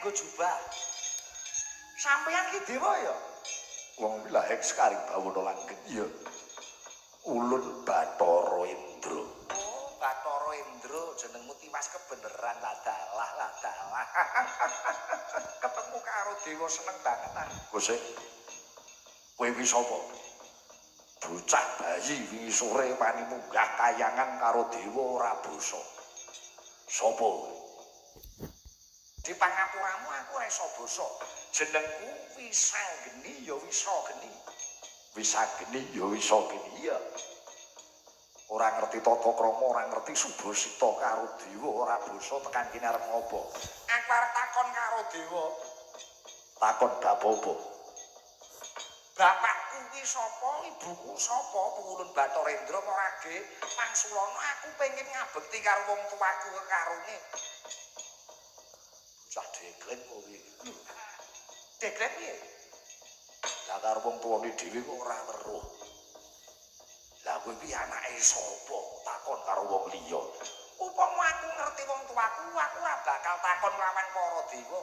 nganggo jubah. Sampeyan ki dewa ya? Wong Wilaheng sekaring bawana langgeng ya. Ulun Bathara Indra. Oh, Bathara Indra jenengmu tiwas kebeneran ladalah. Ketemu karo dewa seneng banget ah. Kowe kowe iki sapa? Bocah bayi wingi sore wani munggah kayangan karo dewa ora basa. Sapa? Di pangapuramu aku ora iso basa. Jenengku Wisanggeni ya Wisageni. Wisageni ya Wisageni ya. Ora ngerti tata krama, ora ngerti subasita karo dewa, ora basa tekan kene arep ngopo. Aku arep takon karo dewa. Takon bab apa? Bapakku kuwi sapa, ibuku sapa, Pulun Bathara ora ge Pangsulana aku pengen ngabekti karo wong tuaku kekarone. Bocah deklet kowe. Deklet piye? Lah karo wong tuwane dhewe kok ora weruh. Lah kowe iki anake sapa? Takon karo wong liya. Upama aku ngerti wong tuaku, aku ora bakal takon lawan para dewa.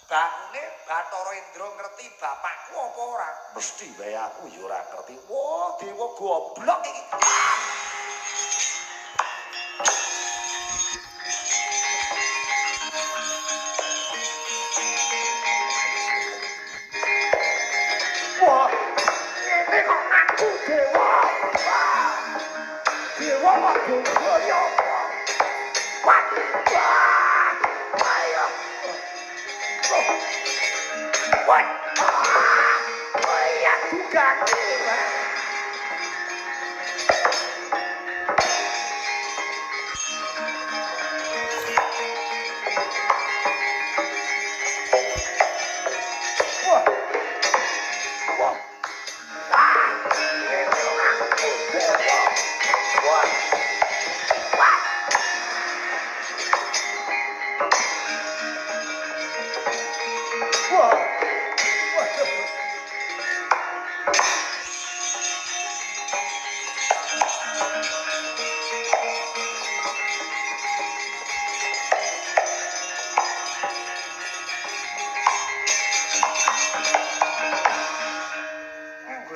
Bakune Bathara Indra ngerti bapakku apa ora? Mesti wae aku ya ora ngerti. Wah, dewa goblok iki. Wah, ini kok aku dewa. Dewa aku koyo. Wah, ayo. Wah, ya tukang.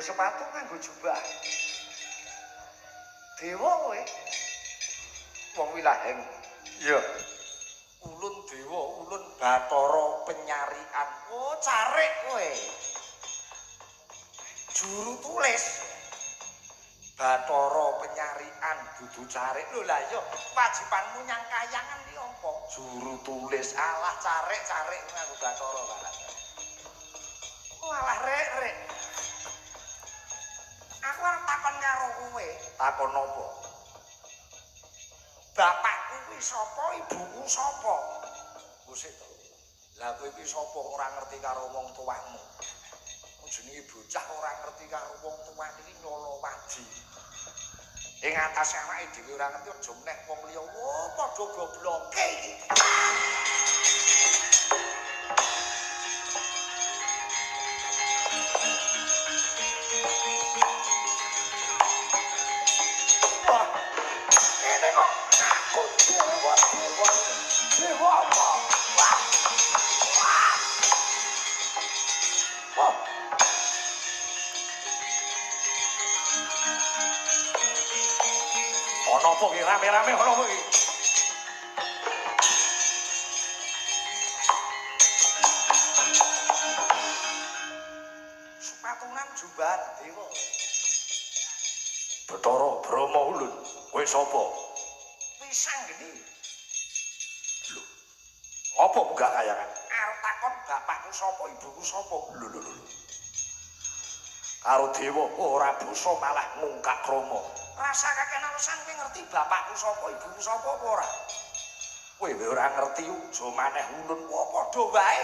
Sepatu nganggo jubah. Dewa kowe. Wong Wilaheng. Iya. Ulun dewa, ulun Bathara penyarian. Oh, carik kowe. Juru tulis. Bathara penyarian dudu carik. Lho lah iya, wajibanmu nyang kayangan iki apa? Juru tulis. Alah carik nganggo Bathara kalah. Walah rek. Aku arep takon karo kowe. Takon apa? Bapakku kuwi sapa, ibuku sapa? Wis to. Lah kowe iki sapa ora ngerti karo wong tuamu? Jenenge bocah ora ngerti karo wong tuane iki nyolo wadi. Ing atas awake dhewe ora ngerti aja meneh wong liya. Wo padha gobloke iki. Ana apa iki rame-rame ana apa iki? Sepatunan jubahan dewa. Bathara Brahma Ulun. Kowe sapa? Wisanggeni. Lho. Apa munggah kayangan? Arep takon bapakku sapa, ibuku sapa? Lho. Karo dewa ora basa malah ngungkak krama. Rasa kakek alasan kowe ngerti bapakku sapa, ibuku sapa apa ora? Kowe ora ngerti aja maneh ulun Wah padha wae.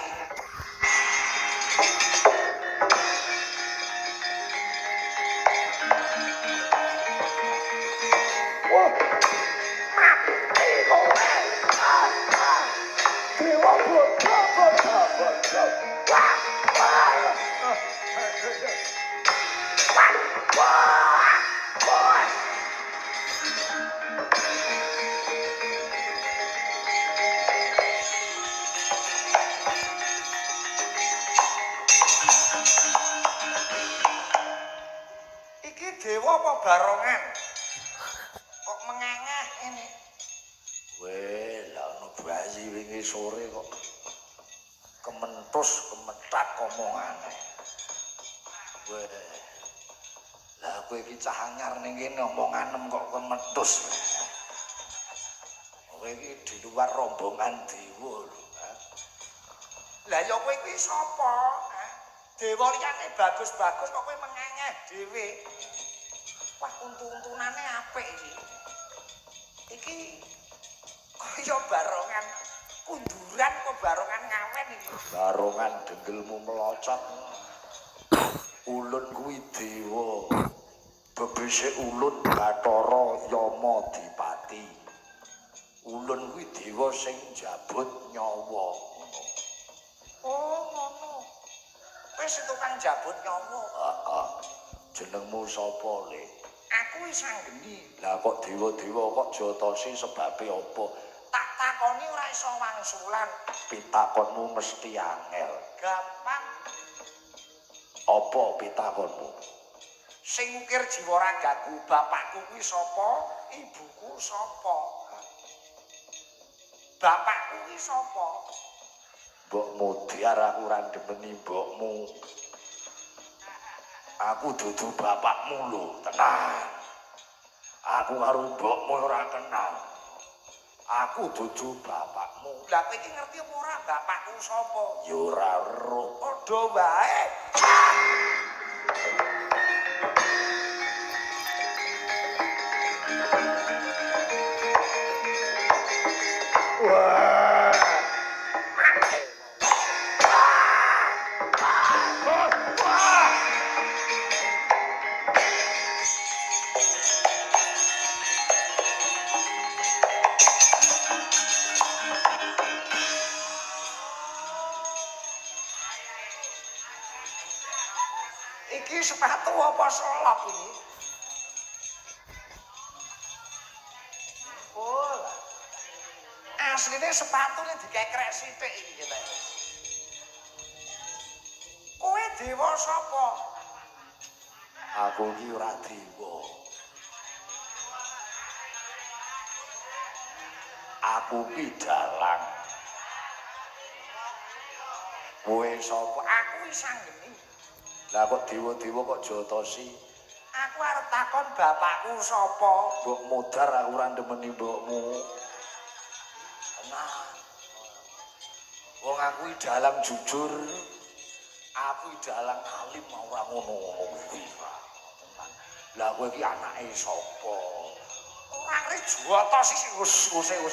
Wah. Mati kowe. Dewa bocah. Wah. barongan. Kok mengengeh ini? Weh, lah ono bayi wingi sore kok kementus kemetak omongane. Weh. Lah kowe iki cah anyar ning kene omonganem kok kementus. Kowe iki di luar rombongan dewa lho. Lah ya kowe kuwi sapa? Dewa liyane bagus-bagus kok kowe mengengeh dhewe. Wah untu-untunane apik iki. Iki kaya barongan kunduran kok barongan ngawen iki. Barongan denggelmu melocot. Ulun kuwi dewa. Bebese ulun Bathara Yama Dipati. Ulun kuwi dewa sing jabut nyawa. Oh ngono. Kowe sing tukang jabut nyawa. Heeh. Jenengmu sapa, Le? Aku wis anggeni. Lah kok dewa-dewa kok jotosi sebabe apa? Tak takoni ora iso wangsulan. Pitakonmu mesti angel. Gampang. Apa pitakonmu? Sing ngukir jiwa ragaku, bapakku kuwi sapa? Ibuku sapa? Bapakku kuwi sapa? Mbokmu diar aku ora demeni mbokmu. Aku dudu bapakmu lho, tenan. Aku karo mbokmu ora kenal. Aku dudu bapakmu. Lah kowe iki ngerti apa ora bapakku sapa? Ya ora roh. Padha wae. Wah. Iki sepatu apa selop iki? Oh. Asline sepatune dikekrek sithik iki kita. Kowe dewa sapa? Aku iki ora dewa. Aku ki dalang. Kowe sapa? Aku wis anggeni. Lah kok dewa-dewa kok jotosi? Aku arep takon bapakku sapa? Mbok modar aku ora ndemeni mbokmu. Tenang. Wong aku iki dalang jujur. Aku iki dalang alim ora ngono-ngono kuwi. Lah kowe iki anake sapa? Ora ngerti jotos iki Use.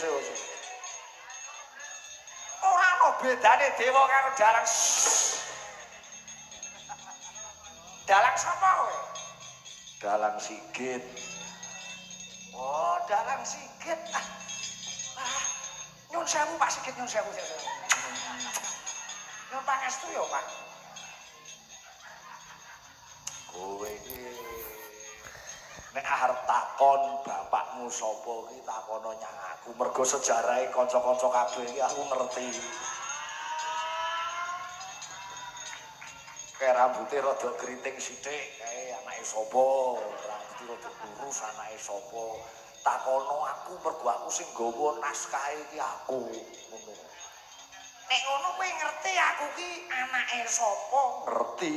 ora ono bedane dewa karo dalang. Dalang sapa kowe? Dalang Sigit. Oh, dalang Sigit. Nyun sewu Pak Sigit, nyun sewu. Nyun pangestu ya, Pak. Kowe iki nek arep takon bapakmu sapa iki takono nyang aku. Mergo sejarahe kanca-kanca kabeh iki aku ngerti. Kayak rambutnya rada keriting sithik, kayak anake sapa, rambutnya rada lurus anake sapa. Takono aku mergo aku sing nggawa naskah iki aku. Ngono. Nek ngono kowe ngerti aku ki anake sapa? Ngerti.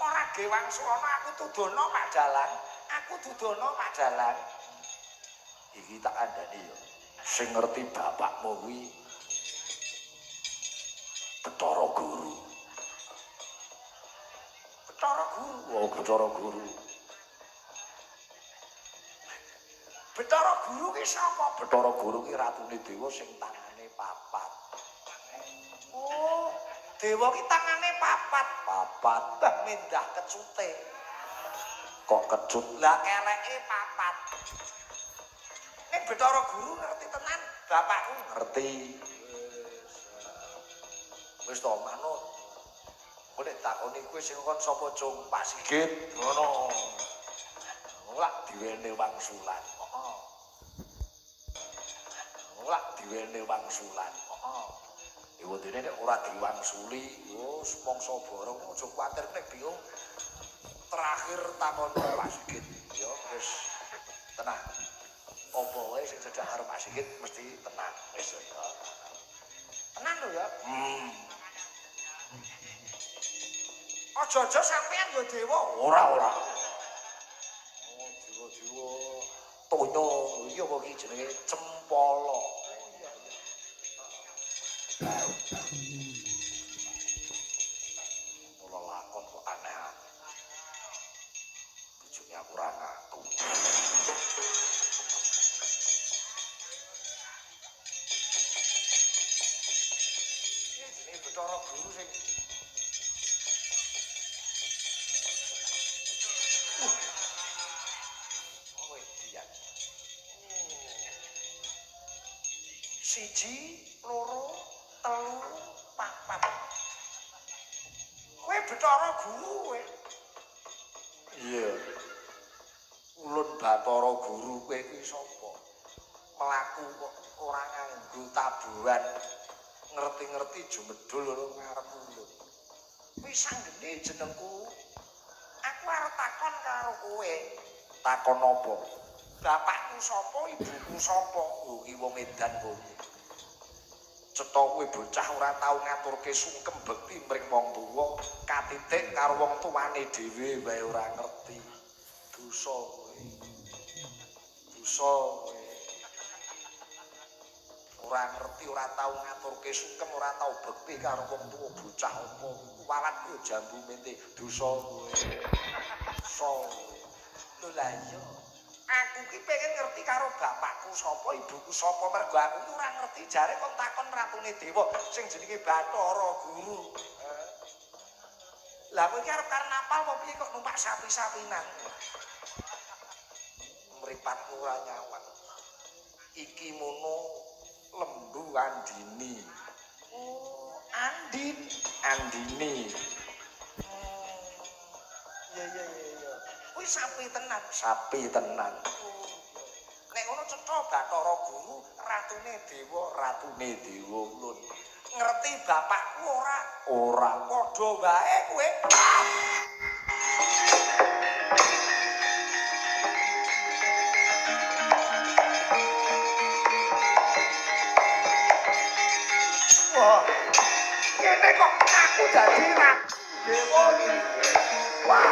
Ora gewangsulana aku tudono Pak Dalang. Aku tudono Pak Dalang. Iki tak kandhani ya. Sing ngerti bapakmu kuwi Bathara Guru. Bathara Guru. Oh, Bathara Guru. Bathara Guru ki sapa? Bathara Guru ki ratune dewa sing tangane papat. Oh, dewa ki tangane papat. Papat Mbah mendah kecute. kok kecut. Lah keleke papat. Nek Bathara Guru ngerti tenan bapakku. Ngerti. Wis to manut. Boleh takoni kuwi sing kon sapa cung Pak Sigit ngono. Lak diwene wangsulan. Heeh. Lak diwene wangsulan. Heeh. Iku dene nek ora diwangsuli, yo mongso borong aja kuwatir nek bingung. terakhir takon Pak Sigit. Ya wis tenang. Apa wae sing cedak karo Pak Sigit mesti tenang. Wis ya. Tenang lho ya. Aja-aja sampean ya dewa. Ora. Oh, dewa-dewa. Toyo iki apa iki jenenge Cempala. Oh iya. Mula lakon kok aneh. Bojone aku ora ngaku. Iki jenenge Bathara Guru sing siji, loro, telu, papat. Kowe Bathara Guru kowe. Iya. Ulun Bathara Guru kowe kuwi sapa? Melaku kok ora nganggo tabuhan. Ngerti-ngerti jumedul lho ngarep ulun. Kuwi sanggene jenengku. Aku arep takon karo kowe. Takon apa? Bapakku sapa, ibuku sapa? Oh, iki wong edan kok. Cetha kowe bocah ora tau ngaturke sungkem bekti mring wong tuwa, katitik karo wong tuwane dhewe wae ora ngerti. Dosa kowe. Dosa kowe. Ora ngerti, ora tau ngaturke sungkem, ora tau bekti karo wong tuwa bocah apa. Walat ku jambu mente dosa kowe. Dosa kowe. Lho la iya. Aku ki pengen ngerti karo bapakku sapa, ibuku sapa, mergo aku ki ora ngerti jare kon takon ratune dewa sing jenenge Bathara Guru. Lah kowe ki arep karnaval apa piye kok numpak sapi-sapinan? Mripatmu ora nyawang. Iki mono lembu Andini. Oh, Andini. Iya. Kuwi sapi tenan. Sapi tenan. Nek ngono cetha Bathara Guru ratune dewa ulun. Ngerti bapakku ora? Ora. Padha wae kowe. Wah. Kene kok aku dadi ratu dewa iki. Wah.